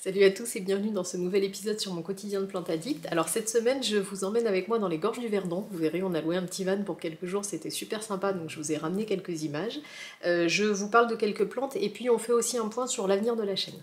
Salut à tous et bienvenue dans ce nouvel épisode sur mon quotidien de plante addict. Alors cette semaine, je vous emmène avec moi dans les gorges du Verdon. Vous verrez, on a loué un petit van pour quelques jours, c'était super sympa, donc je vous ai ramené quelques images. Je vous parle de quelques plantes et puis on fait aussi un point sur l'avenir de la chaîne.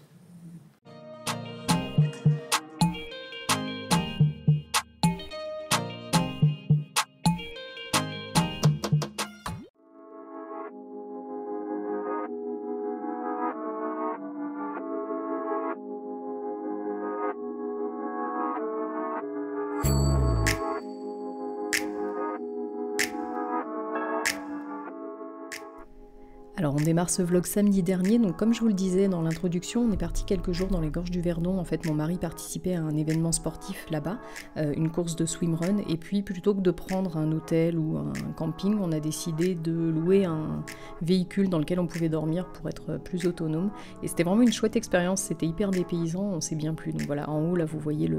Alors on démarre ce vlog samedi dernier, donc comme je vous le disais dans l'introduction, on est parti quelques jours dans les gorges du Verdon. En fait mon mari participait à un événement sportif là-bas, une course de swimrun, et puis plutôt que de prendre un hôtel ou un camping, on a décidé de louer un véhicule dans lequel on pouvait dormir pour être plus autonome. Et c'était vraiment une chouette expérience, c'était hyper dépaysant, on s'est bien plu. Donc voilà, en haut là vous voyez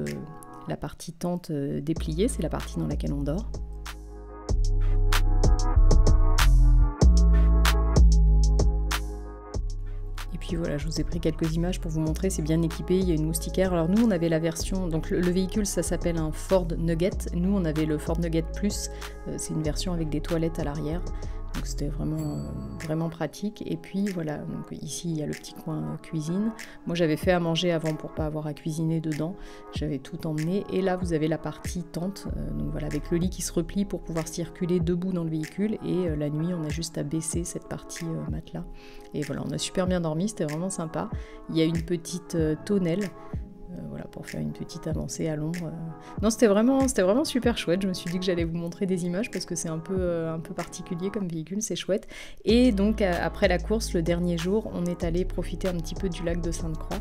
la partie tente dépliée, c'est la partie dans laquelle on dort. Puis voilà, je vous ai pris quelques images pour vous montrer, c'est bien équipé, il y a une moustiquaire. Alors nous on avait la version, donc le véhicule ça s'appelle un Ford Nugget, nous on avait le Ford Nugget Plus, c'est une version avec des toilettes à l'arrière, donc c'était vraiment pratique. Et puis voilà, donc ici il y a le petit coin cuisine, moi j'avais fait à manger avant pour pas avoir à cuisiner dedans, j'avais tout emmené, et là vous avez la partie tente, donc voilà, avec le lit qui se replie pour pouvoir circuler debout dans le véhicule, et la nuit on a juste à baisser cette partie matelas. Et voilà, on a super bien dormi, c'était vraiment sympa. Il y a une petite tonnelle, voilà, pour faire une petite avancée à l'ombre. Non, c'était vraiment super chouette. Je me suis dit que j'allais vous montrer des images parce que c'est un peu particulier comme véhicule, c'est chouette. Et donc après la course, le dernier jour, on est allé profiter un petit peu du lac de Sainte-Croix.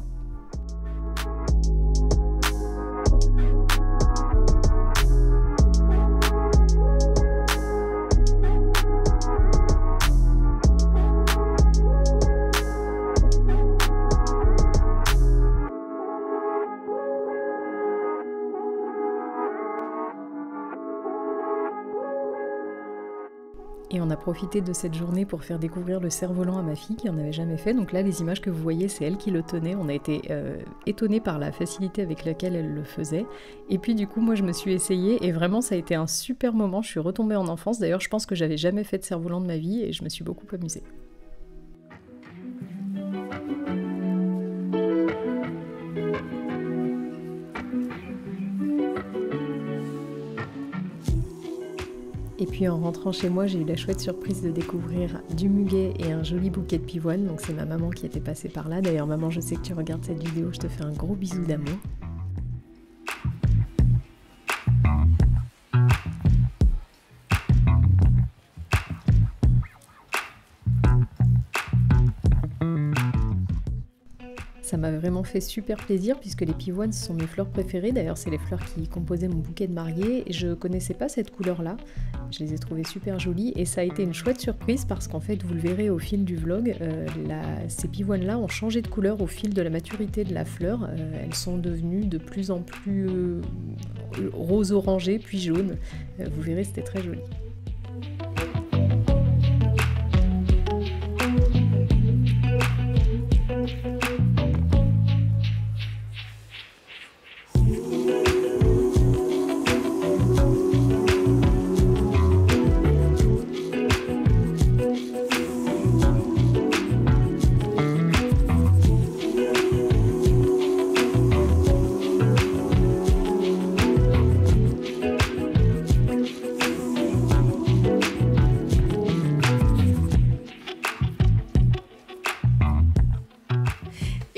Et on a profité de cette journée pour faire découvrir le cerf-volant à ma fille qui en avait jamais fait. Donc là, les images que vous voyez, c'est elle qui le tenait. On a été étonnés par la facilité avec laquelle elle le faisait. Et puis du coup, moi, je me suis essayée et vraiment, ça a été un super moment. Je suis retombée en enfance. D'ailleurs, je pense que j'avais jamais fait de cerf-volant de ma vie et je me suis beaucoup amusée. Et puis en rentrant chez moi, j'ai eu la chouette surprise de découvrir du muguet et un joli bouquet de pivoine. Donc c'est ma maman qui était passée par là. D'ailleurs maman, je sais que tu regardes cette vidéo, je te fais un gros bisou d'amour. Ça m'a vraiment fait super plaisir puisque les pivoines sont mes fleurs préférées. D'ailleurs, c'est les fleurs qui composaient mon bouquet de mariée. Je connaissais pas cette couleur-là. Je les ai trouvées super jolies et ça a été une chouette surprise parce qu'en fait, vous le verrez au fil du vlog, ces pivoines-là ont changé de couleur au fil de la maturité de la fleur. Elles sont devenues de plus en plus rose-orangé puis jaune. Vous verrez, c'était très joli.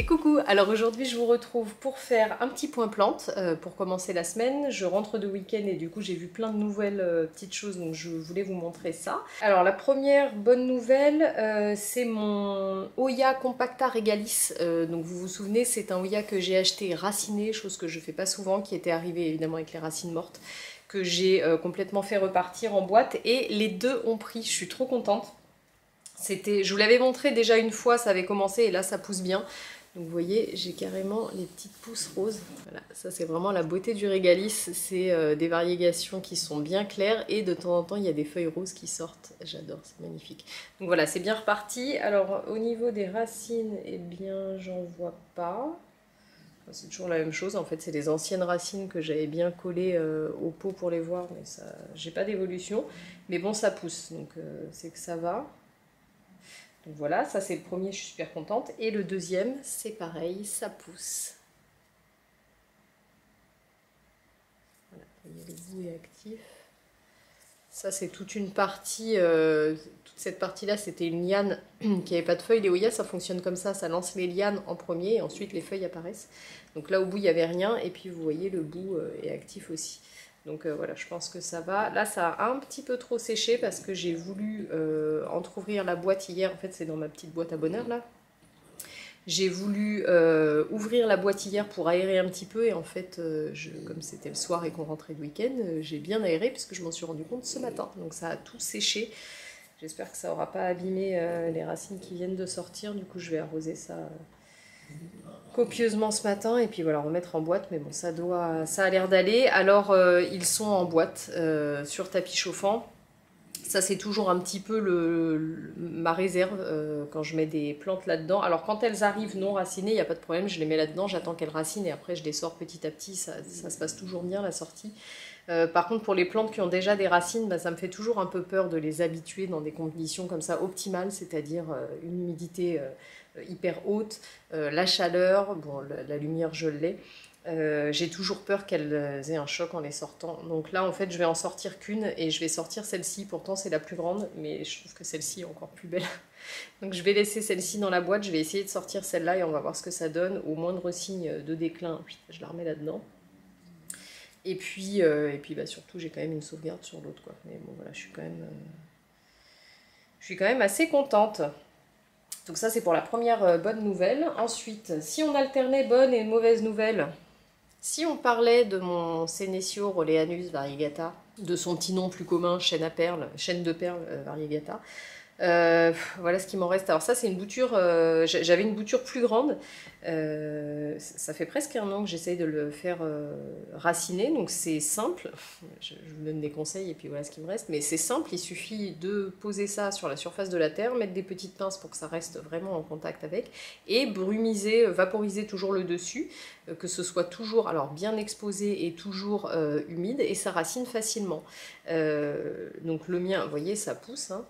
Coucou, alors aujourd'hui je vous retrouve pour faire un petit point plante pour commencer la semaine. Je rentre de week-end et du coup j'ai vu plein de nouvelles petites choses, donc je voulais vous montrer ça. Alors la première bonne nouvelle, c'est mon Hoya Compacta Regalis. Donc vous vous souvenez, c'est un Hoya que j'ai acheté raciné, chose que je fais pas souvent, qui était arrivé évidemment avec les racines mortes, que j'ai complètement fait repartir en boîte et les deux ont pris, je suis trop contente. Je vous l'avais montré déjà une fois, ça avait commencé et là ça pousse bien. Donc vous voyez, j'ai carrément les petites pousses roses. Voilà, ça c'est vraiment la beauté du Régalis. C'est des variégations qui sont bien claires et de temps en temps il y a des feuilles roses qui sortent. J'adore, c'est magnifique. Donc voilà, c'est bien reparti. Alors au niveau des racines, eh bien j'en vois pas. C'est toujours la même chose, en fait c'est les anciennes racines que j'avais bien collées au pot pour les voir, mais ça, j'ai pas d'évolution. Mais bon, ça pousse, donc c'est que ça va. Donc voilà, ça c'est le premier, je suis super contente. Et le deuxième, c'est pareil, ça pousse. Voilà, vous voyez, le bout est actif. Ça c'est toute une partie, toute cette partie-là c'était une liane qui n'avait pas de feuilles. Les Hoya ça fonctionne comme ça lance les lianes en premier et ensuite les feuilles apparaissent. Donc là au bout il n'y avait rien et puis vous voyez le bout est actif aussi. Donc voilà, je pense que ça va. Là ça a un petit peu trop séché parce que j'ai voulu entrouvrir la boîte hier. En fait c'est dans ma petite boîte à bonheur là. J'ai voulu ouvrir la boîte hier pour aérer un petit peu et en fait, comme c'était le soir et qu'on rentrait le week-end, j'ai bien aéré puisque je m'en suis rendu compte ce matin. Donc ça a tout séché. J'espère que ça n'aura pas abîmé les racines qui viennent de sortir. Du coup, je vais arroser ça copieusement ce matin et puis voilà, remettre en boîte. Mais bon, ça a l'air d'aller. Alors, ils sont en boîte sur tapis chauffant. Ça, c'est toujours un petit peu ma réserve quand je mets des plantes là-dedans. Alors, quand elles arrivent non racinées, il n'y a pas de problème, je les mets là-dedans, j'attends qu'elles racinent et après je les sors petit à petit. Ça se passe toujours bien, la sortie. Par contre, pour les plantes qui ont déjà des racines, bah, ça me fait toujours un peu peur de les habituer dans des conditions comme ça optimales, c'est-à-dire une humidité hyper haute, la chaleur, bon, la lumière, je l'ai. J'ai toujours peur qu'elles aient un choc en les sortant. Donc là, en fait, je vais en sortir qu'une et je vais sortir celle-ci. Pourtant, c'est la plus grande, mais je trouve que celle-ci est encore plus belle. Donc je vais laisser celle-ci dans la boîte. Je vais essayer de sortir celle-là et on va voir ce que ça donne. Au moindre signe de déclin, je la remets là-dedans. Et puis bah, surtout, j'ai quand même une sauvegarde sur l'autre, quoi. Mais bon, voilà, je suis quand même assez contente. Donc ça, c'est pour la première bonne nouvelle. Ensuite, si on alternait bonne et mauvaise nouvelle... Si on parlait de mon Senecio Roleanus variegata, de son petit nom plus commun, chaîne de perles variegata, voilà ce qui m'en reste. Alors ça c'est une bouture, j'avais une bouture plus grande, ça fait presque un an que j'essaye de le faire raciner, donc c'est simple, je vous donne des conseils et puis voilà ce qui me reste, mais c'est simple, il suffit de poser ça sur la surface de la terre, mettre des petites pinces pour que ça reste vraiment en contact avec, et brumiser, vaporiser toujours le dessus, que ce soit toujours alors bien exposé et toujours humide, et ça racine facilement. Donc le mien, vous voyez, ça pousse, hein.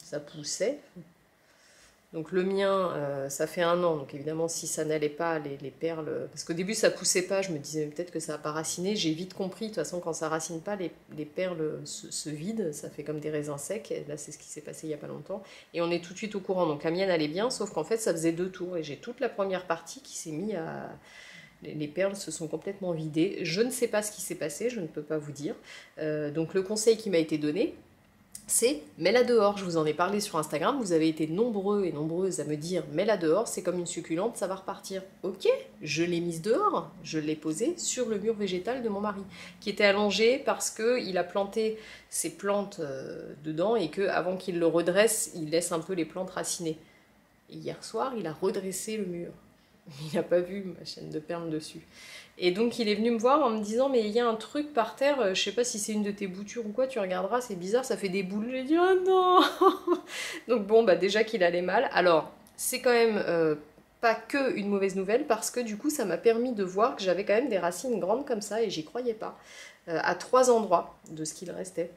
Ça poussait. Donc le mien, ça fait un an, donc évidemment si ça n'allait pas, les perles... Parce qu'au début ça poussait pas, je me disais peut-être que ça va pas raciner, j'ai vite compris, de toute façon quand ça racine pas, les perles se vident, ça fait comme des raisins secs, et là c'est ce qui s'est passé il y a pas longtemps, et on est tout de suite au courant, donc la mienne allait bien, sauf qu'en fait ça faisait 2 tours, et j'ai toute la première partie qui s'est mise à... Les perles se sont complètement vidées, je ne sais pas ce qui s'est passé, je ne peux pas vous dire, donc le conseil qui m'a été donné, c'est mets-la dehors. Je vous en ai parlé sur Instagram, vous avez été nombreux et nombreuses à me dire mets-la dehors, c'est comme une succulente, ça va repartir. Ok, je l'ai mise dehors, je l'ai posée sur le mur végétal de mon mari, qui était allongé parce qu'il a planté ses plantes dedans et qu'avant qu'il le redresse, il laisse un peu les plantes raciner. Et hier soir, il a redressé le mur. Il n'a pas vu ma chaîne de perles dessus. Et donc il est venu me voir en me disant mais il y a un truc par terre, je sais pas si c'est une de tes boutures ou quoi, tu regarderas, c'est bizarre, ça fait des boules. J'ai dit oh non. Donc bon bah déjà qu'il allait mal. Alors c'est quand même pas que une mauvaise nouvelle parce que du coup ça m'a permis de voir que j'avais quand même des racines grandes comme ça et j'y croyais pas. À 3 endroits de ce qu'il restait.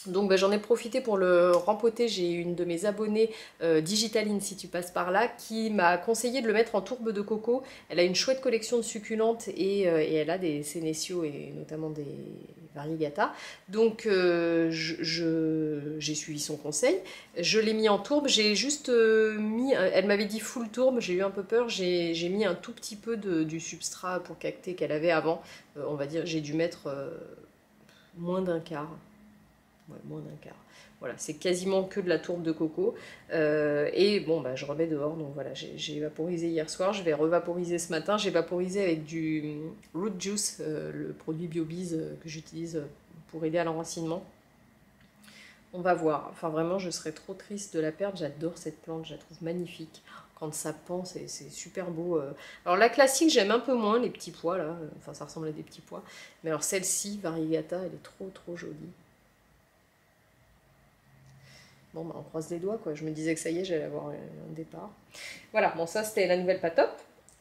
Donc bah, j'en ai profité pour le rempoter, j'ai une de mes abonnées, Digitaline si tu passes par là, qui m'a conseillé de le mettre en tourbe de coco. Elle a une chouette collection de succulentes et elle a des Senecio et notamment des variegata. Donc j'ai suivi son conseil, je l'ai mis en tourbe, j'ai juste mis, elle m'avait dit full tourbe, j'ai eu un peu peur, j'ai mis un tout petit peu du substrat pour cacter qu'elle avait avant, on va dire j'ai dû mettre moins d'un quart. Ouais, moins d'un quart. Voilà, c'est quasiment que de la tourbe de coco. Et bon, bah, je remets dehors. Donc voilà, j'ai vaporisé hier soir. Je vais revaporiser ce matin. J'ai vaporisé avec du Root Juice, le produit BioBiz que j'utilise pour aider à l'enracinement. On va voir. Enfin, vraiment, je serais trop triste de la perdre. J'adore cette plante, je la trouve magnifique. Quand ça pend, c'est super beau. Alors la classique, j'aime un peu moins les petits pois, là. Enfin, ça ressemble à des petits pois. Mais alors celle-ci, variegata, elle est trop, trop jolie. Bon, bah, on croise les doigts, quoi. Je me disais que ça y est, j'allais avoir un départ. Voilà, bon, ça, c'était la nouvelle pas top.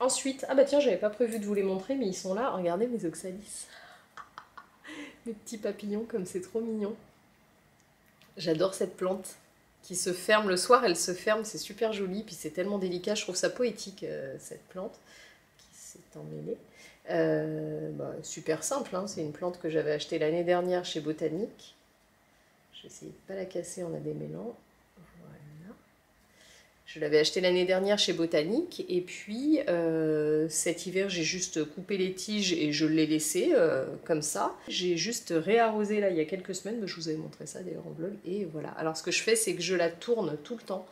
Ensuite, ah bah tiens, j'avais pas prévu de vous les montrer, mais ils sont là. Regardez mes oxalis. Mes petits papillons, comme c'est trop mignon. J'adore cette plante qui se ferme le soir, elle se ferme, c'est super joli, puis c'est tellement délicat, je trouve ça poétique cette plante qui s'est emmêlée. Super simple, hein, c'est une plante que j'avais achetée l'année dernière chez Botanique. Je vais essayer de ne pas la casser en la démêlant. Voilà. Je l'avais achetée l'année dernière chez Botanique, et puis cet hiver j'ai juste coupé les tiges et je l'ai laissé comme ça. J'ai juste réarrosé là il y a quelques semaines, je vous avais montré ça d'ailleurs en vlog, et voilà. Alors ce que je fais, c'est que je la tourne tout le temps,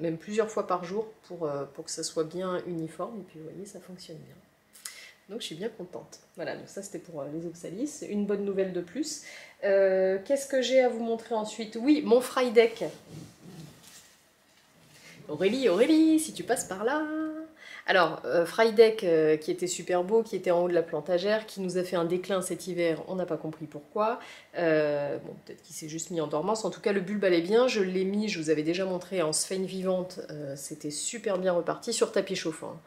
même plusieurs fois par jour pour que ça soit bien uniforme, et puis vous voyez, ça fonctionne bien. Donc je suis bien contente. Voilà, donc ça c'était pour les oxalis. Une bonne nouvelle de plus. Qu'est-ce que j'ai à vous montrer ensuite? Oui, mon fry deck. Aurélie, Aurélie, si tu passes par là. Alors, fry deck qui était super beau, qui était en haut de la plantagère, qui nous a fait un déclin cet hiver, on n'a pas compris pourquoi. Bon, peut-être qu'il s'est juste mis en dormance. En tout cas, le bulbe allait bien. Je l'ai mis, je vous avais déjà montré, en sphène vivante. C'était super bien reparti sur tapis chauffant.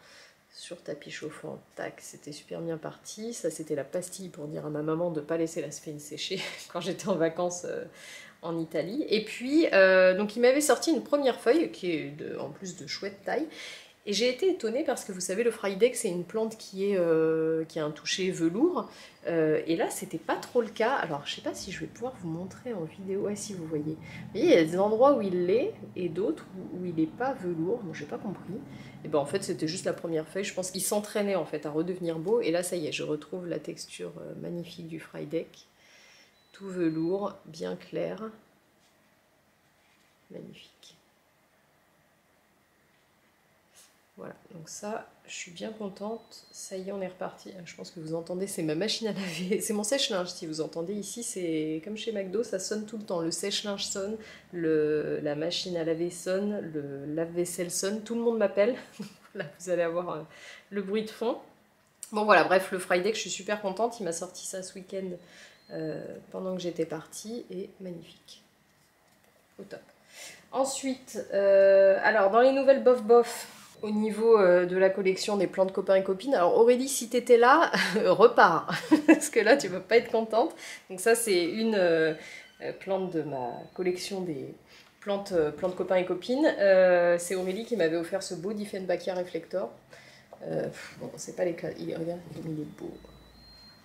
Sur tapis chauffant, tac, c'était super bien parti. Ça, c'était la pastille pour dire à ma maman de ne pas laisser la sphène sécher quand j'étais en vacances en Italie. Et puis, donc il m'avait sorti une première feuille, qui est en plus de chouette taille. Et j'ai été étonnée parce que vous savez, le Frydek, c'est une plante qui a un toucher velours. Et là, c'était pas trop le cas. Alors, je sais pas si je vais pouvoir vous montrer en vidéo. Ouais, si vous voyez. Vous voyez, il y a des endroits où il l'est et d'autres où il n'est pas velours. Moi, j'ai pas compris. Et ben en fait, c'était juste la première feuille. Je pense qu'il s'entraînait en fait à redevenir beau. Et là, ça y est, je retrouve la texture magnifique du Frydek. Tout velours, bien clair. Magnifique. Voilà, donc ça, je suis bien contente. Ça y est, on est reparti. Je pense que vous entendez, c'est ma machine à laver. C'est mon sèche-linge, si vous entendez. Ici, c'est comme chez McDo, ça sonne tout le temps. Le sèche-linge sonne, la machine à laver sonne, le lave-vaisselle sonne. Tout le monde m'appelle. Là, vous allez avoir le bruit de fond. Bon, voilà, bref, le Friday, je suis super contente. Il m'a sorti ça ce week-end pendant que j'étais partie. Et magnifique. Au top. Ensuite, alors, dans les nouvelles bof-bof, au niveau de la collection des plantes copains et copines. Alors Aurélie, si t'étais là, repars, parce que là tu vas pas être contente. Donc ça c'est une plante de ma collection des plantes copains et copines. C'est Aurélie qui m'avait offert ce beau Diefenbachia Reflector. Bon, c'est pas les cas. Regarde, il est beau.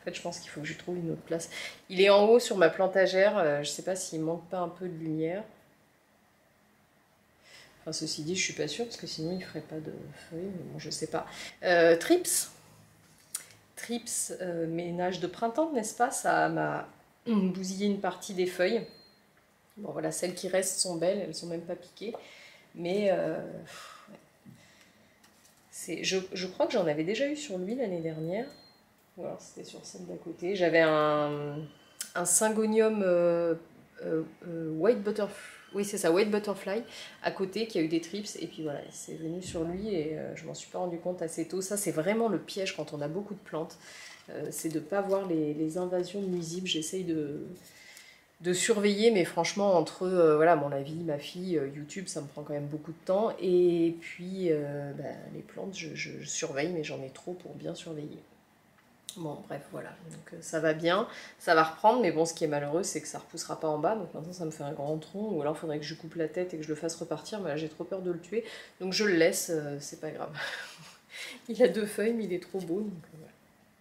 En fait, je pense qu'il faut que je trouve une autre place. Il est en haut sur ma plantagère. Je sais pas s'il manque pas un peu de lumière. Enfin, ceci dit, je suis pas sûre, parce que sinon il ferait pas de feuilles, mais bon, je sais pas. Trips. Trips, ménage de printemps, n'est-ce pas? Ça m'a bousillé une partie des feuilles. Bon, voilà, celles qui restent sont belles, elles sont même pas piquées. Mais je crois que j'en avais déjà eu sur lui l'année dernière. Ou alors c'était sur celle d'à côté. J'avais un Syngonium White Butterfly. Oui, c'est ça, White Butterfly, à côté, qui a eu des trips, et puis voilà, c'est venu sur lui, et je m'en suis pas rendu compte assez tôt. Ça, c'est vraiment le piège quand on a beaucoup de plantes, c'est de ne pas voir les invasions nuisibles. J'essaye de surveiller, mais franchement, entre voilà, mon avis, ma fille, YouTube, ça me prend quand même beaucoup de temps, et puis les plantes, je surveille, mais j'en ai trop pour bien surveiller. Bon, bref, voilà, donc ça va bien, ça va reprendre, mais bon, ce qui est malheureux, c'est que ça repoussera pas en bas, donc maintenant ça me fait un grand tronc, ou alors il faudrait que je coupe la tête et que je le fasse repartir, mais là j'ai trop peur de le tuer, donc je le laisse, c'est pas grave. Il a 2 feuilles, mais il est trop beau, donc voilà.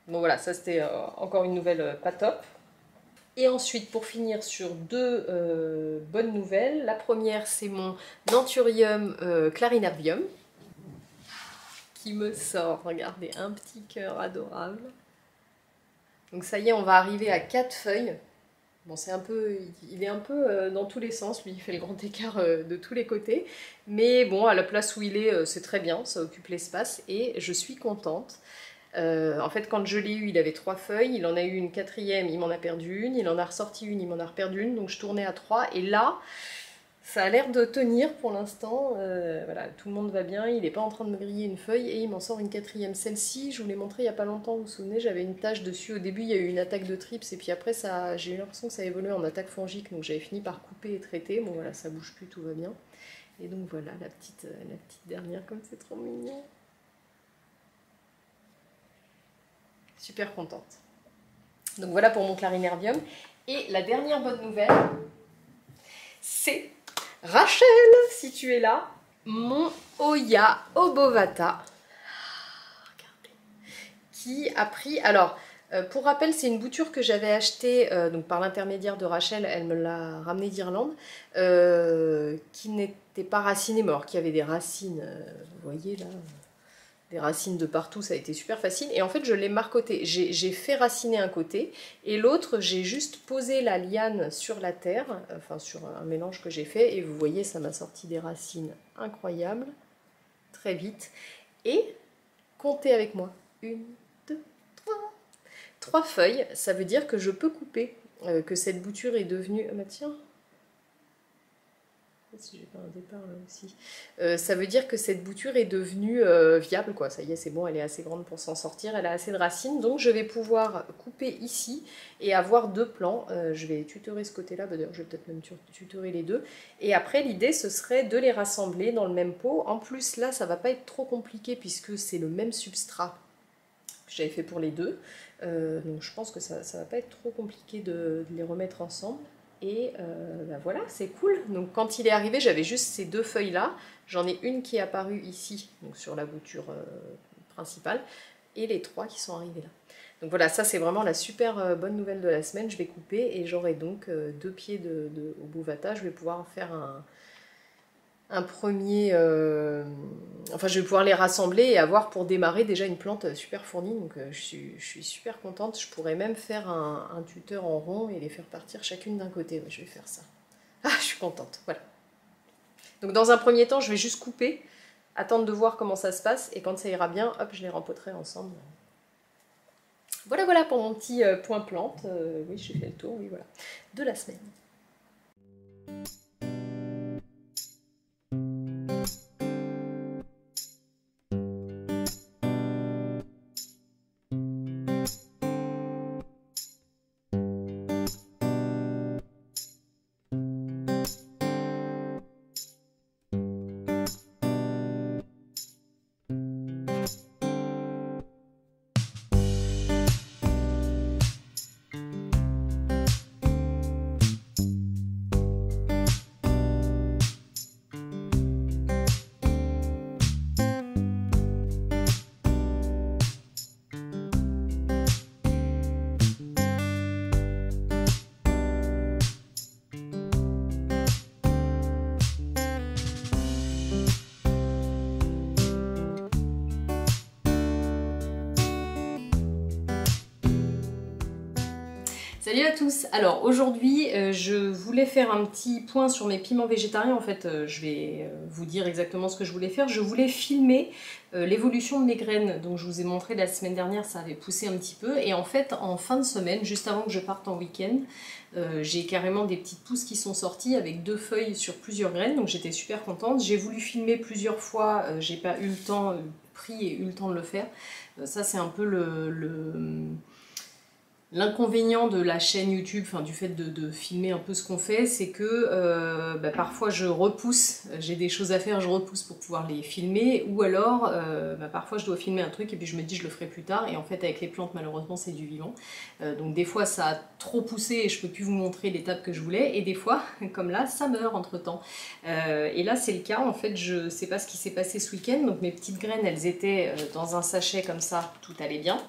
Bon voilà, ça c'était encore une nouvelle pas top. Et ensuite, pour finir sur 2 bonnes nouvelles, la première c'est mon Anthurium clarinervium, qui me sort, regardez, un petit cœur adorable. Donc ça y est, on va arriver à 4 feuilles. Bon, c'est un peu, il est un peu dans tous les sens, lui, il fait le grand écart de tous les côtés. Mais bon, à la place où il est, c'est très bien, ça occupe l'espace et je suis contente. En fait, quand je l'ai eu, il avait 3 feuilles, il en a eu une 4e, il m'en a perdu une, il en a ressorti une, il m'en a reperdu une, donc je tournais à 3. Et là, ça a l'air de tenir pour l'instant, voilà, tout le monde va bien, il n'est pas en train de me griller une feuille et il m'en sort une 4e. Celle-ci, je vous l'ai montrée il n'y a pas longtemps, vous vous souvenez, j'avais une tache dessus, au début il y a eu une attaque de trips et puis après j'ai eu l'impression que ça a évolué en attaque fongique, donc j'avais fini par couper et traiter, bon voilà, ça bouge plus, tout va bien. Et donc voilà, la petite dernière, comme c'est trop mignon. super contente. Donc voilà pour mon clarinervium. Et la dernière bonne nouvelle, c'est Rachel, si tu es là, mon Oya Obovata, qui a pris... Alors, pour rappel, c'est une bouture que j'avais achetée donc par l'intermédiaire de Rachel, elle me l'a ramenée d'Irlande, qui n'était pas racinée, mais alors qui avait des racines, vous voyez là, des racines de partout, ça a été super facile. Et en fait, je l'ai marcoté. J'ai fait raciner un côté, et l'autre, j'ai juste posé la liane sur la terre, enfin sur un mélange que j'ai fait, et vous voyez, ça m'a sorti des racines incroyables, très vite. Et comptez avec moi, 1, 2, 3. 3 feuilles, ça veut dire que je peux couper, que cette bouture est devenue... Ah bah tiens, si j'ai pas un départ là aussi. Ça veut dire que cette bouture est devenue viable, quoi. Ça y est, c'est bon, elle est assez grande pour s'en sortir, elle a assez de racines, donc je vais pouvoir couper ici et avoir 2 plants. Je vais tutorer ce côté-là, bah, d'ailleurs je vais peut-être même tutorer les deux. Et après, l'idée, ce serait de les rassembler dans le même pot. En plus, là, ça va pas être trop compliqué puisque c'est le même substrat que j'avais fait pour les deux. Donc je pense que ça va pas être trop compliqué de les remettre ensemble. Et bah voilà, c'est cool. Donc quand il est arrivé, j'avais juste ces 2 feuilles là. J'en ai une qui est apparue ici, donc sur la bouture principale, et les 3 qui sont arrivés là. Donc voilà, ça c'est vraiment la super bonne nouvelle de la semaine. Je vais couper et j'aurai donc 2 pieds de Obovata. Je vais pouvoir faire un premier... Enfin, je vais pouvoir les rassembler et avoir pour démarrer déjà une plante super fournie. Donc je suis super contente. Je pourrais même faire un tuteur en rond et les faire partir chacune d'un côté. Ouais, je vais faire ça. Ah, je suis contente. Voilà. Donc dans un premier temps, je vais juste couper, attendre de voir comment ça se passe. Et quand ça ira bien, hop, je les rempoterai ensemble. Voilà, voilà pour mon petit point plante. Oui, j'ai fait le tour, oui, voilà, de la semaine. Salut à tous. Alors aujourd'hui je voulais faire un petit point sur mes piments végétariens. En fait je vais vous dire exactement ce que je voulais faire. Je voulais filmer l'évolution de mes graines. Donc je vous ai montré la semaine dernière, ça avait poussé un petit peu. Et en fait en fin de semaine, juste avant que je parte en week-end, j'ai carrément des petites pousses qui sont sorties avec 2 feuilles sur plusieurs graines. Donc j'étais super contente. J'ai voulu filmer plusieurs fois, j'ai pas eu le temps, pris et eu le temps de le faire. Ça c'est un peu l'inconvénient de la chaîne YouTube, enfin du fait de filmer un peu ce qu'on fait, c'est que parfois je repousse, j'ai des choses à faire, je repousse pour pouvoir les filmer, ou alors parfois je dois filmer un truc et puis je me dis je le ferai plus tard, et en fait avec les plantes malheureusement c'est du vivant. Donc des fois ça a trop poussé et je peux plus vous montrer l'étape que je voulais, et des fois, comme là, ça meurt entre temps. Et là c'est le cas, en fait je sais pas ce qui s'est passé ce week-end, donc mes petites graines elles étaient dans un sachet comme ça, tout allait bien.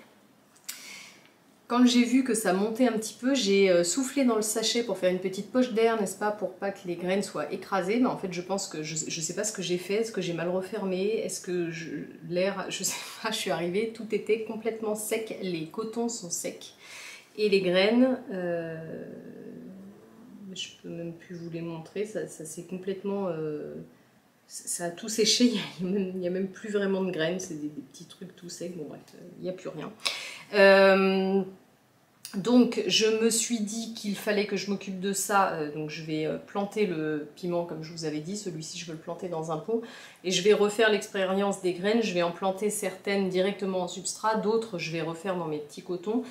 Quand j'ai vu que ça montait un petit peu, j'ai soufflé dans le sachet pour faire une petite poche d'air, n'est-ce pas, pour pas que les graines soient écrasées. Mais en fait, je pense que je sais pas ce que j'ai fait, est-ce que j'ai mal refermé, est-ce que l'air, je sais pas, je suis arrivée, tout était complètement sec, les cotons sont secs. Et les graines, je peux même plus vous les montrer, ça s'est complètement... ça a tout séché, il n'y a même plus vraiment de graines, c'est des petits trucs tout secs, bon bref, il n'y a plus rien. Donc je me suis dit qu'il fallait que je m'occupe de ça, donc je vais planter le piment comme je vous avais dit, celui-ci je veux le planter dans un pot, et je vais refaire l'expérience des graines, je vais en planter certaines directement en substrat, d'autres je vais refaire dans mes petits cotons.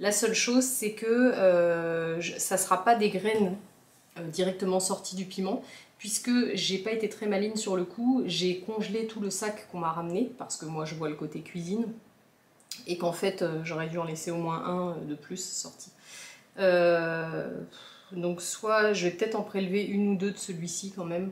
La seule chose c'est que ça ne sera pas des graines directement sorties du piment, puisque j'ai pas été très maligne sur le coup, j'ai congelé tout le sac qu'on m'a ramené, parce que moi je vois le côté cuisine. et qu'en fait j'aurais dû en laisser au moins un de plus sorti. Donc soit je vais peut-être en prélever une ou deux de celui-ci quand même.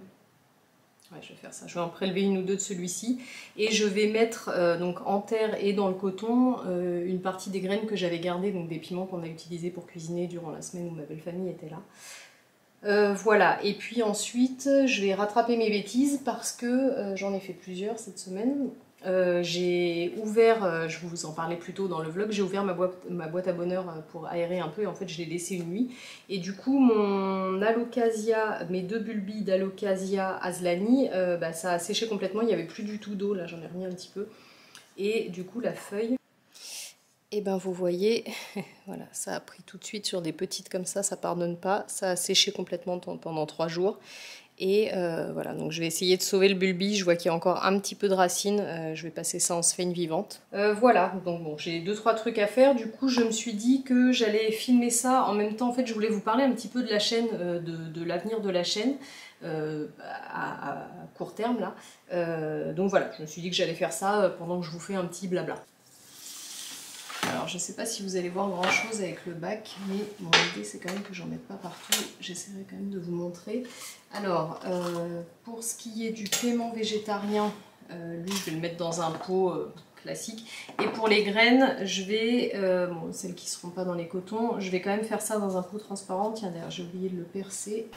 Ouais, je vais faire ça. Je vais en prélever une ou deux de celui-ci et je vais mettre donc en terre et dans le coton une partie des graines que j'avais gardées, donc des piments qu'on a utilisés pour cuisiner durant la semaine où ma belle famille était là. Voilà, et puis ensuite je vais rattraper mes bêtises parce que j'en ai fait plusieurs cette semaine. J'ai ouvert, je vous en parlais plus tôt dans le vlog, j'ai ouvert ma boîte à bonheur pour aérer un peu et en fait je l'ai laissé une nuit. Et du coup mon alocasia, mes deux bulbilles d'alocasia aslani, ça a séché complètement, il n'y avait plus du tout d'eau, là j'en ai remis un petit peu. Et du coup la feuille, et ben vous voyez, voilà, ça a pris tout de suite sur des petites comme ça pardonne pas, ça a séché complètement pendant 3 jours. Et voilà, donc je vais essayer de sauver le bulbi, je vois qu'il y a encore un petit peu de racines, je vais passer ça en sphène vivante. Voilà, donc bon, j'ai 2-3 trucs à faire, du coup je me suis dit que j'allais filmer ça en même temps. En fait je voulais vous parler un petit peu de la chaîne, de l'avenir de la chaîne, à court terme là. Donc voilà, je me suis dit que j'allais faire ça pendant que je vous fais un petit blabla. Alors je ne sais pas si vous allez voir grand chose avec le bac, mais mon idée c'est quand même que j'en mette pas partout, j'essaierai quand même de vous montrer. Alors pour ce qui est du paiement végétarien, lui je vais le mettre dans un pot classique. Et pour les graines, je vais, bon celles qui ne seront pas dans les cotons, je vais quand même faire ça dans un pot transparent. Tiens d'ailleurs j'ai oublié de le percer.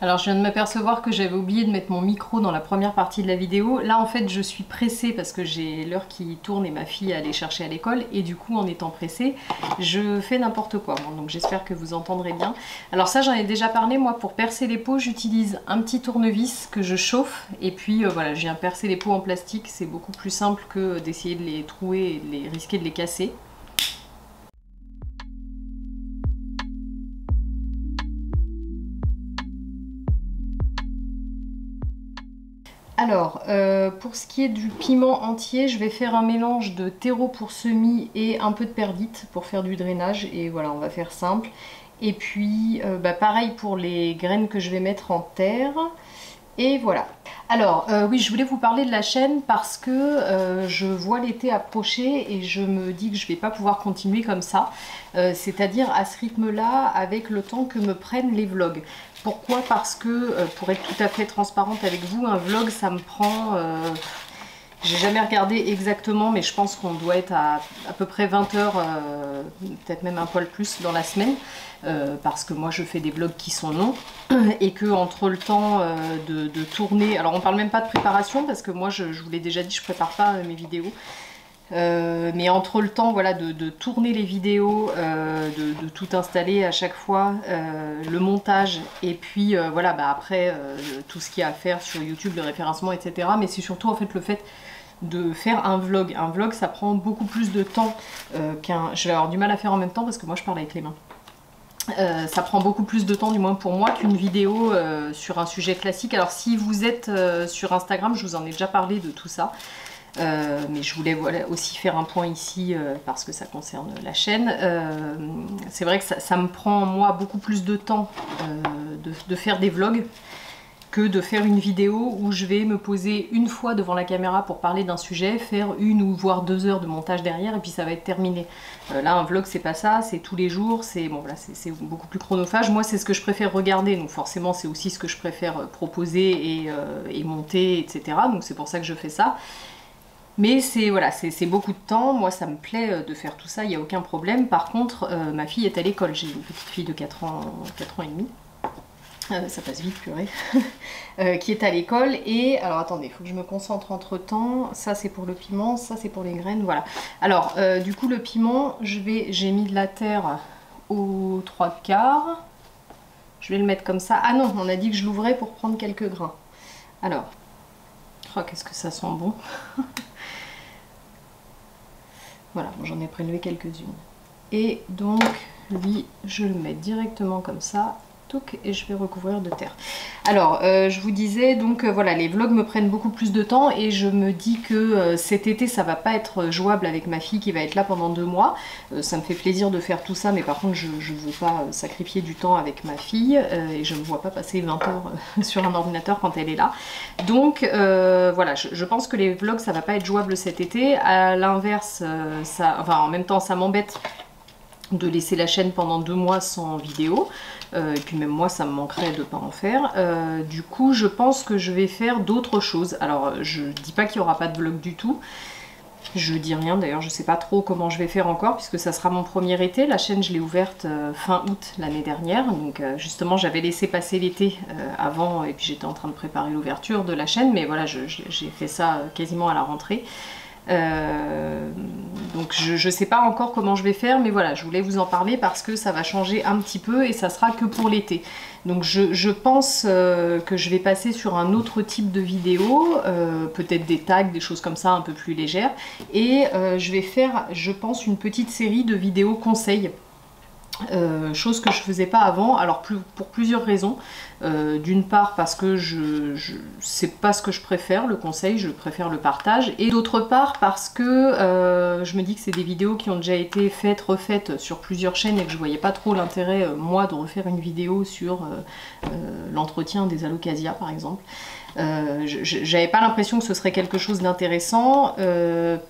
Alors je viens de m'apercevoir que j'avais oublié de mettre mon micro dans la première partie de la vidéo. Là en fait je suis pressée parce que j'ai l'heure qui tourne et ma fille à aller chercher à l'école. Et du coup en étant pressée, je fais n'importe quoi. Bon, donc j'espère que vous entendrez bien. Alors ça j'en ai déjà parlé, moi pour percer les pots j'utilise un petit tournevis que je chauffe. Et puis voilà, je viens percer les pots en plastique. C'est beaucoup plus simple que d'essayer de les trouer et de risquer de les casser. Alors, pour ce qui est du piment entier, je vais faire un mélange de terreau pour semis et un peu de perdite pour faire du drainage. Et voilà, on va faire simple. Et puis, pareil pour les graines que je vais mettre en terre. Et voilà. Alors, oui, je voulais vous parler de la chaîne parce que je vois l'été approcher et je me dis que je ne vais pas pouvoir continuer comme ça. C'est-à-dire à ce rythme-là, avec le temps que me prennent les vlogs. Pourquoi? Parce que, pour être tout à fait transparente avec vous, un vlog, ça me prend... j'ai jamais regardé exactement, mais je pense qu'on doit être à peu près 20 heures, peut-être même un poil plus dans la semaine. Parce que moi je fais des vlogs qui sont longs et que entre le temps de tourner, alors on parle même pas de préparation parce que moi je vous l'ai déjà dit, je prépare pas mes vidéos, mais entre le temps voilà, de tourner les vidéos, de tout installer à chaque fois, le montage et puis voilà, après tout ce qu'il y a à faire sur YouTube, le référencement, etc. Mais c'est surtout en fait le fait de faire un vlog. Un vlog ça prend beaucoup plus de temps qu'un... Je vais avoir du mal à faire en même temps parce que moi je parle avec les mains. Ça prend beaucoup plus de temps, du moins pour moi, qu'une vidéo sur un sujet classique. Alors si vous êtes sur Instagram, je vous en ai déjà parlé de tout ça. Mais je voulais aussi faire un point ici parce que ça concerne la chaîne. C'est vrai que ça me prend moi beaucoup plus de temps de faire des vlogs que de faire une vidéo où je vais me poser une fois devant la caméra pour parler d'un sujet, faire 1 ou voire 2 heures de montage derrière et puis ça va être terminé. Là un vlog c'est pas ça, c'est tous les jours, c'est bon, voilà, c'est beaucoup plus chronophage. Moi c'est ce que je préfère regarder, donc forcément c'est aussi ce que je préfère proposer et monter, etc. Donc c'est pour ça que je fais ça. Mais c'est voilà, c'est beaucoup de temps, moi ça me plaît de faire tout ça, il n'y a aucun problème. Par contre ma fille est à l'école, j'ai une petite fille de 4 ans et demi. Ça passe vite, purée, qui est à l'école. Et alors attendez, il faut que je me concentre entre temps. Ça c'est pour le piment, ça c'est pour les graines, voilà. Alors du coup le piment, j'ai mis de la terre aux 3/4. Je vais le mettre comme ça. Ah non, on a dit que je l'ouvrais pour prendre quelques grains. Alors, oh, qu'est-ce que ça sent bon. Voilà, bon, j'en ai prélevé quelques-unes. Et donc lui, je le mets directement comme ça. et je vais recouvrir de terre. Alors, je vous disais donc voilà, les vlogs me prennent beaucoup plus de temps et je me dis que cet été ça va pas être jouable avec ma fille qui va être là pendant 2 mois. Ça me fait plaisir de faire tout ça, mais par contre je veux pas sacrifier du temps avec ma fille et je me vois pas passer 20 heures sur un ordinateur quand elle est là. Donc voilà, je pense que les vlogs ça va pas être jouable cet été. À l'inverse, en même temps ça m'embête de laisser la chaîne pendant 2 mois sans vidéo, et puis même moi ça me manquerait de pas en faire. Du coup je pense que je vais faire d'autres choses. Alors je dis pas qu'il n'y aura pas de vlog du tout, je dis rien d'ailleurs, je sais pas trop comment je vais faire encore puisque ça sera mon premier été. La chaîne je l'ai ouverte fin août l'année dernière, donc justement j'avais laissé passer l'été avant et puis j'étais en train de préparer l'ouverture de la chaîne, mais voilà j'ai fait ça quasiment à la rentrée. Donc je sais pas encore comment je vais faire, mais voilà, je voulais vous en parler parce que ça va changer un petit peu et ça sera que pour l'été. Donc je pense que je vais passer sur un autre type de vidéo, peut-être des tags, des choses comme ça un peu plus légères, et je vais faire, je pense, une petite série de vidéos conseils. Chose que je faisais pas avant, alors pour plusieurs raisons. D'une part parce que c'est pas ce que je préfère, le conseil, je préfère le partage, et d'autre part parce que je me dis que c'est des vidéos qui ont déjà été faites, refaites sur plusieurs chaînes et que je voyais pas trop l'intérêt moi de refaire une vidéo sur l'entretien des alocasias par exemple. J'avais pas l'impression que ce serait quelque chose d'intéressant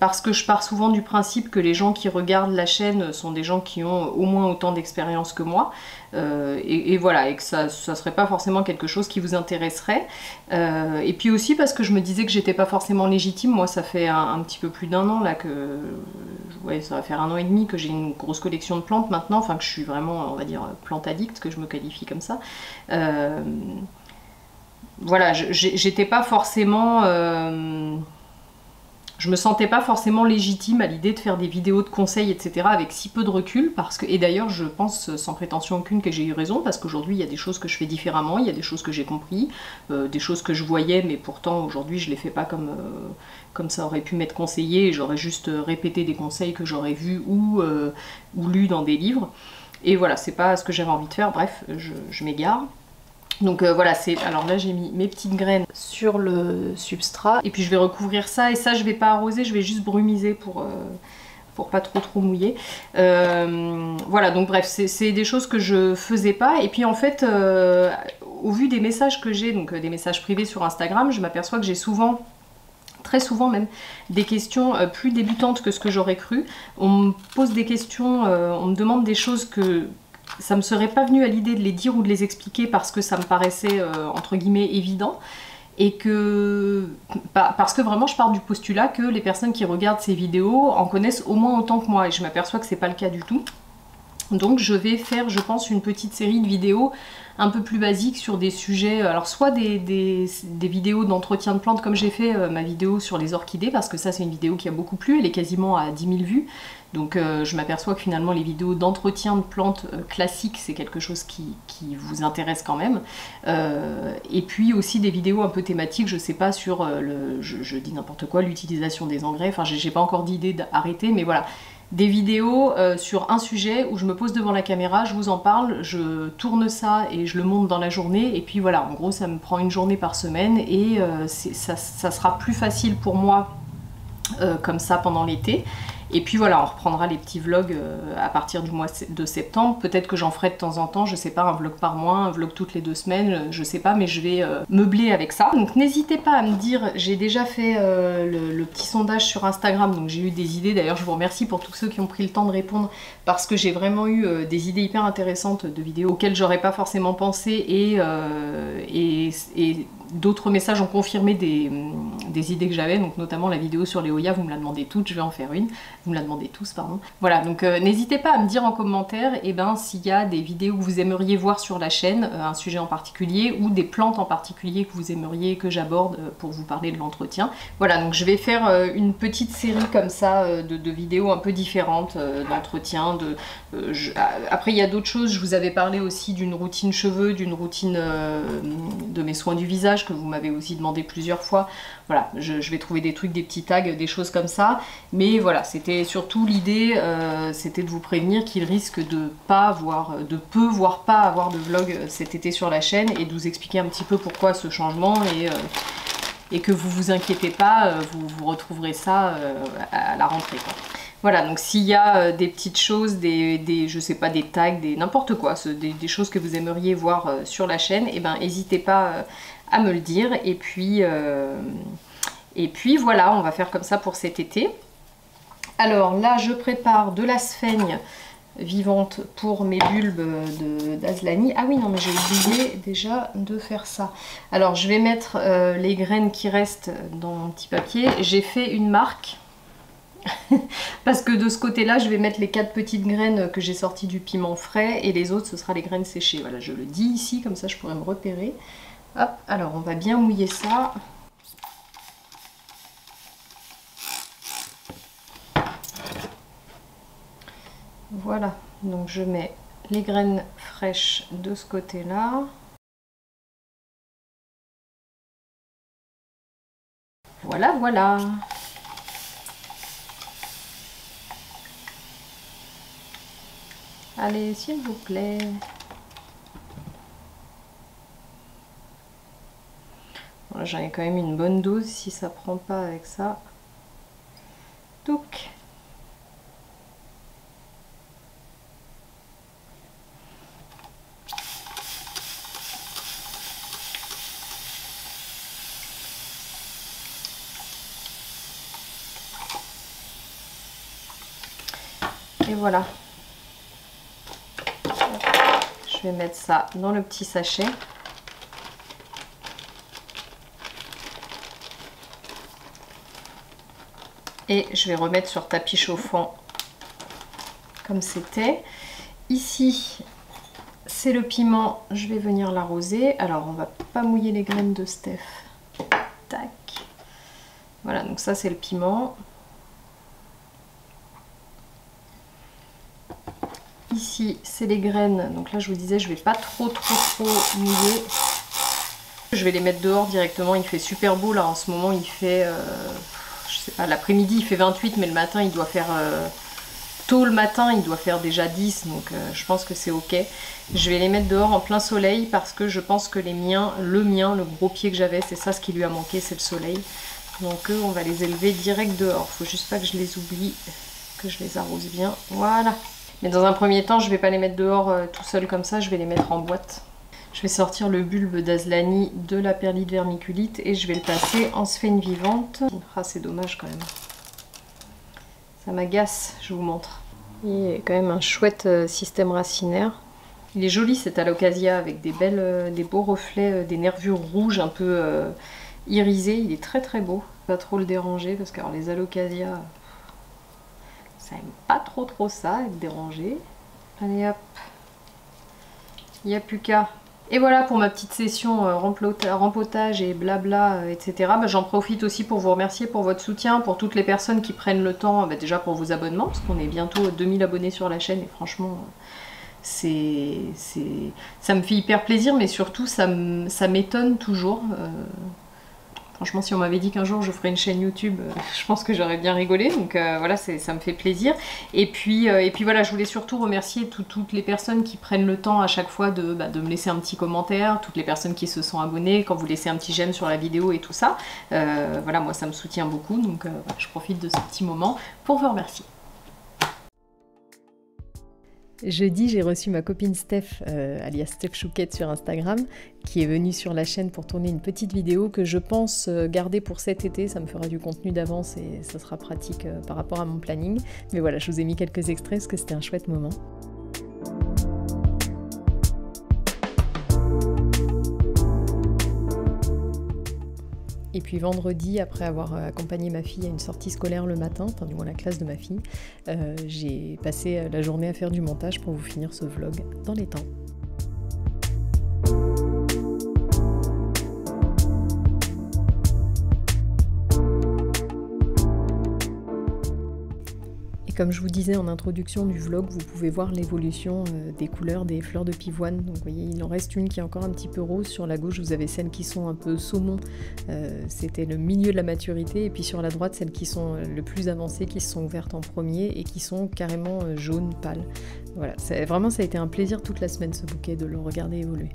parce que je pars souvent du principe que les gens qui regardent la chaîne sont des gens qui ont au moins autant d'expérience que moi et voilà, et que ça serait pas forcément quelque chose qui vous intéresserait, et puis aussi parce que je me disais que j'étais pas forcément légitime. Moi ça fait un petit peu plus d'1 an là que, ouais, ça va faire 1 an et demi que j'ai une grosse collection de plantes maintenant, enfin que je suis vraiment, on va dire, plante addict, que je me qualifie comme ça. Voilà, j'étais pas forcément... je me sentais pas forcément légitime à l'idée de faire des vidéos de conseils, etc. avec si peu de recul, parce que, et d'ailleurs je pense sans prétention aucune que j'ai eu raison, parce qu'aujourd'hui il y a des choses que je fais différemment, il y a des choses que j'ai compris, des choses que je voyais, mais pourtant aujourd'hui je les fais pas comme ça aurait pu m'être conseillé, et j'aurais juste répété des conseils que j'aurais vus ou lus dans des livres. Et voilà, c'est pas ce que j'avais envie de faire, bref, je m'égare. Donc voilà, alors là j'ai mis mes petites graines sur le substrat et puis je vais recouvrir ça, et ça je vais pas arroser, je vais juste brumiser pour pas trop mouiller. Voilà, donc bref, c'est des choses que je faisais pas, et puis en fait au vu des messages que j'ai, donc des messages privés sur Instagram, je m'aperçois que j'ai souvent, très souvent même, des questions plus débutantes que ce que j'aurais cru. On me pose des questions, on me demande des choses que ça me serait pas venu à l'idée de les dire ou de les expliquer parce que ça me paraissait entre guillemets évident, et que parce que vraiment je pars du postulat que les personnes qui regardent ces vidéos en connaissent au moins autant que moi, et je m'aperçois que c'est pas le cas du tout. Donc je vais faire, je pense, une petite série de vidéos un peu plus basiques sur des sujets, alors soit des vidéos d'entretien de plantes comme j'ai fait ma vidéo sur les orchidées, parce que ça c'est une vidéo qui a beaucoup plu, elle est quasiment à 10 000 vues, donc je m'aperçois que finalement les vidéos d'entretien de plantes classiques c'est quelque chose qui vous intéresse quand même, et puis aussi des vidéos un peu thématiques, je sais pas, sur je dis n'importe quoi, l'utilisation des engrais, enfin j'ai pas encore d'idée d'arrêter, mais voilà. Des vidéos sur un sujet où je me pose devant la caméra, je vous en parle, je tourne ça et je le monte dans la journée, et puis voilà, en gros ça me prend une journée par semaine, et ça sera plus facile pour moi comme ça pendant l'été. Et puis voilà, on reprendra les petits vlogs à partir du mois de septembre. Peut-être que j'en ferai de temps en temps, je sais pas, un vlog par mois, un vlog toutes les 2 semaines, je sais pas, mais je vais meubler avec ça. Donc n'hésitez pas à me dire, j'ai déjà fait le petit sondage sur Instagram, donc j'ai eu des idées. D'ailleurs je vous remercie pour tous ceux qui ont pris le temps de répondre, parce que j'ai vraiment eu des idées hyper intéressantes de vidéos auxquelles j'aurais pas forcément pensé, et d'autres messages ont confirmé des idées que j'avais, donc notamment la vidéo sur les Hoya, vous me la demandez toutes, je vais en faire une. Vous me la demandez tous, pardon. Voilà, donc n'hésitez pas à me dire en commentaire s'il y a des vidéos que vous aimeriez voir sur la chaîne, un sujet en particulier, ou des plantes en particulier que vous aimeriez que j'aborde pour vous parler de l'entretien. Voilà, donc je vais faire une petite série comme ça de vidéos un peu différentes d'entretien. Après il y a d'autres choses, je vous avais parlé aussi d'une routine cheveux, d'une routine de mes soins du visage que vous m'avez aussi demandé plusieurs fois. Voilà, je vais trouver des trucs, des petits tags, des choses comme ça, mais voilà, c'était C'était surtout l'idée, c'était de vous prévenir qu'il risque de pas avoir, de peu voire pas avoir de vlog cet été sur la chaîne et de vous expliquer un petit peu pourquoi ce changement et que vous inquiétez pas, vous retrouverez ça à la rentrée, quoi. Voilà, donc s'il y a des petites choses, je sais pas, des tags, n'importe quoi, des choses que vous aimeriez voir sur la chaîne, et ben n'hésitez pas à me le dire. Et puis voilà, on va faire comme ça pour cet été. Alors là, je prépare de la sphaigne vivante pour mes bulbes d'Aslani. Ah oui, non, mais j'ai oublié déjà de faire ça. Alors, je vais mettre les graines qui restent dans mon petit papier. J'ai fait une marque. Parce que de ce côté-là, je vais mettre les 4 petites graines que j'ai sorties du piment frais et les autres, ce sera les graines séchées. Voilà, je le dis ici, comme ça je pourrais me repérer. Hop, alors on va bien mouiller ça. Voilà, donc je mets les graines fraîches de ce côté-là. Voilà, voilà. Allez, s'il vous plaît. Voilà, j'en ai quand même une bonne dose si ça prend pas avec ça. Touc. Et voilà. Je vais mettre ça dans le petit sachet. Et je vais remettre sur tapis chauffant comme c'était. Ici, c'est le piment. Je vais venir l'arroser. Alors, on va pas mouiller les graines de Steph. Tac. Voilà, donc ça, c'est le piment. Ici, c'est les graines. Donc là, je vous disais, je vais pas trop mouiller. Je vais les mettre dehors directement. Il fait super beau là en ce moment. Il fait, je sais pas, l'après-midi il fait 28, mais le matin il doit faire tôt le matin, il doit faire déjà 10. Donc je pense que c'est ok. Je vais les mettre dehors en plein soleil parce que je pense que le mien, le gros pied que j'avais, c'est ça ce qui lui a manqué, c'est le soleil. Donc on va les élever direct dehors. Faut juste pas que je les oublie, que je les arrose bien. Voilà. Mais dans un premier temps, je ne vais pas les mettre dehors tout seul comme ça, je vais les mettre en boîte. Je vais sortir le bulbe d'Aslani de la perlite vermiculite et je vais le passer en sphaigne vivante. Ah, c'est dommage quand même. Ça m'agace, je vous montre. Il y a quand même un chouette système racinaire. Il est joli cet alocasia avec des beaux reflets, des nervures rouges un peu irisées. Il est très très beau. Pas trop le déranger parce que alors, les alocasias... ça aime pas trop ça, être dérangé. Allez hop, il n'y a plus qu'à. Et voilà pour ma petite session rempotage et blabla, etc. Bah, j'en profite aussi pour vous remercier pour votre soutien, pour toutes les personnes qui prennent le temps, bah, déjà pour vos abonnements, parce qu'on est bientôt 2000 abonnés sur la chaîne et franchement, ça me fait hyper plaisir, mais surtout ça m'étonne toujours. Franchement, si on m'avait dit qu'un jour je ferais une chaîne YouTube, je pense que j'aurais bien rigolé. Donc voilà, ça me fait plaisir. Et puis voilà, je voulais surtout remercier toutes les personnes qui prennent le temps à chaque fois de me laisser un petit commentaire, toutes les personnes qui se sont abonnées, quand vous laissez un petit j'aime sur la vidéo et tout ça. Voilà, moi ça me soutient beaucoup, donc voilà, je profite de ce petit moment pour vous remercier. Jeudi, j'ai reçu ma copine Steph, alias Steph Chouquette sur Instagram, qui est venue sur la chaîne pour tourner une petite vidéo que je pense garder pour cet été. Ça me fera du contenu d'avance et ça sera pratique par rapport à mon planning. Mais voilà, je vous ai mis quelques extraits parce que c'était un chouette moment. Et puis vendredi, après avoir accompagné ma fille à une sortie scolaire le matin, enfin du moins la classe de ma fille, j'ai passé la journée à faire du montage pour vous finir ce vlog dans les temps. Et comme je vous disais en introduction du vlog, vous pouvez voir l'évolution des couleurs des fleurs de pivoine. Donc vous voyez, il en reste une qui est encore un petit peu rose. Sur la gauche, vous avez celles qui sont un peu saumon. C'était le milieu de la maturité. Et puis sur la droite, celles qui sont le plus avancées, qui se sont ouvertes en premier et qui sont carrément jaunes, pâles. Voilà, vraiment ça a été un plaisir toute la semaine ce bouquet de le regarder évoluer.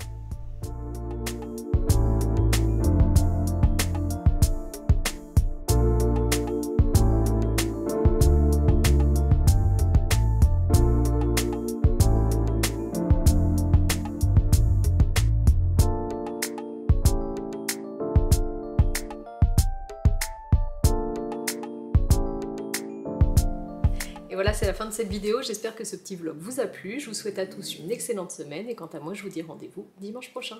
Et voilà, c'est la fin de cette vidéo. J'espère que ce petit vlog vous a plu. Je vous souhaite à tous une excellente semaine et quant à moi, je vous dis rendez-vous dimanche prochain.